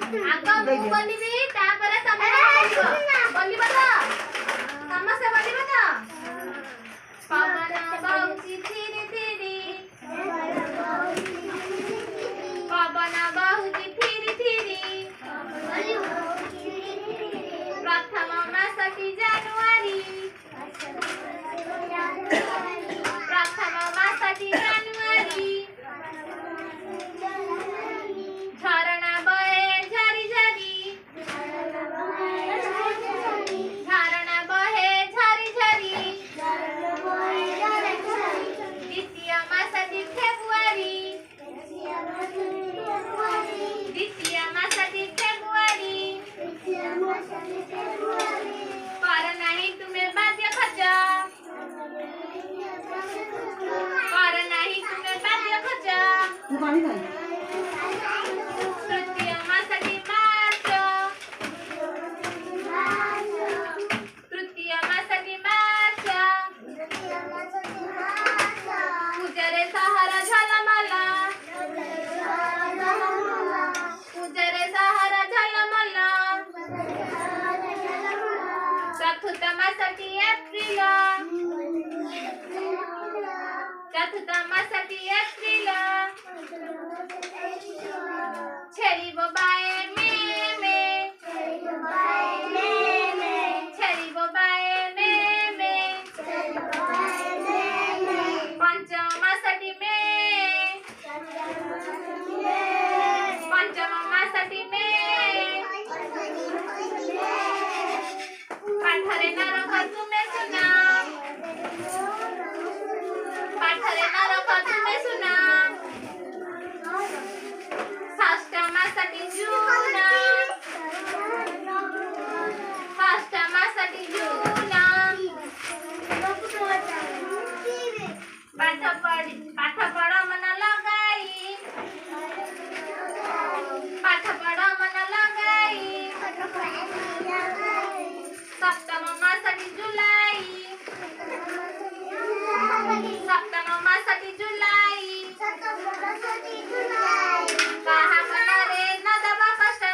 आग मु बोलिबी तापरे तमे बोलिबो तो समस्त बोलिबो तो पवन बहुची धीरे धीरे पवन बहुची धीरे धीरे प्रथम मासटी जानुआरी प्रथम मासटी जानुआरी झरणा बहे झरी झरी झरणा बहे झरी झरी द्वितीय मासटी फेब्रुआरी द्वितीय मासटी फेब्रुआरी पर नहीं तुम्हें बाध्य खर्च पर नहीं तुम्हें बाध्य खर्च तृतीय मासटी मार्च तृतीय मासटी मार्च पूजरे सहारा झलमला पूजरे सहारा झलमला चतुर्थ मासटी एप्रिल चतुर्थ मासटी एप्रिल छेरी बोबाए में छेरी बोबाए में पंचम मासटी में पंचम मासटी में पाठरे नरक तुमे सुना पाठरे नरक तुमे सुना षष्ठ मासटी जून षष्ठ मासटी जून पाठ पढ़ मन लगाई पाठ पढ़ मन लगाई सप्तम मासटी जुलाई सप्तम मासटी जुलाई कहा मन रे न दब कष्ट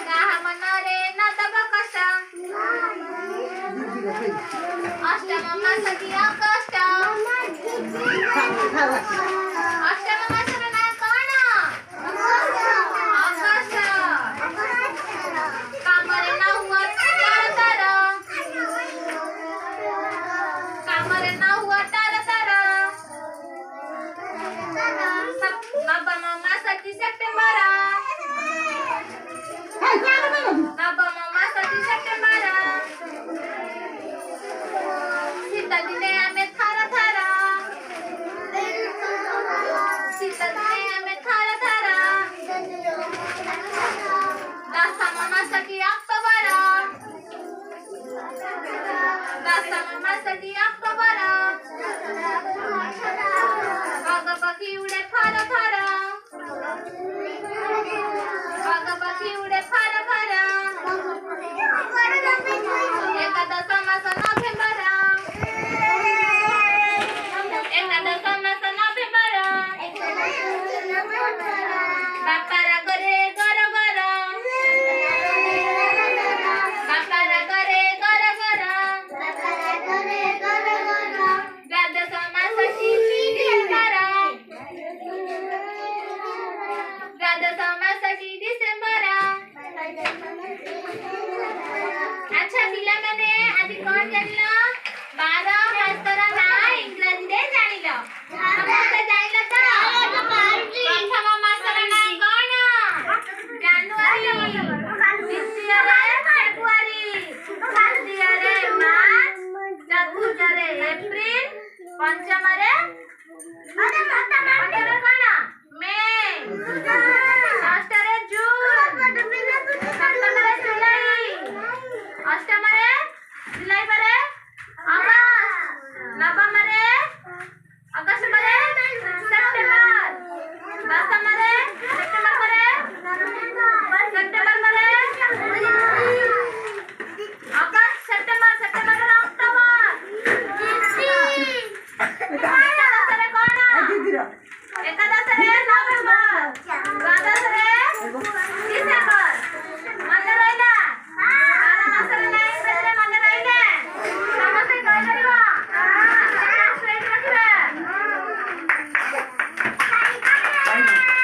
कहा मन रे न दब कष्ट अष्टम मासटी अकष्ट अष्टम मासर ना कोण अकष्ट कामरे ना हुआ तर तर कामरे ना हुआ तर तर नवम मासटी सेप्टेंबर नवम मासटी सेप्टेंबर शीत दिने आमे थर थर शीत दिने आमे थर थर दशम मासटी अक्टोबर दशम मासटी अक्टोबर बग पक्षी उड़े फर फर बग पक्षी उड़े फर फर एकादश मास नवेम्बर एकादश मास नवेम्बर बापारा घरे घर घर बापारा घरे घर घर द्वादश मासटी डिसेंबर द्वादश मासटी डिसेंबर अच्छा पिला माने आज कोन जानिलो 12 मासर ना इंग्रजी रे जानिलो समस्त जानिलो तो प्रथम मासर ना कोन जानुआरी द्वितीय रे फेब्रुआरी तृतीय रे मार्च चतुर्थ रे एप्रिल पंचम रे कोन मे षष्ठ रे जून सप्तम रे जुलाई अष्टम रे जुलाई पर अगस्त नवम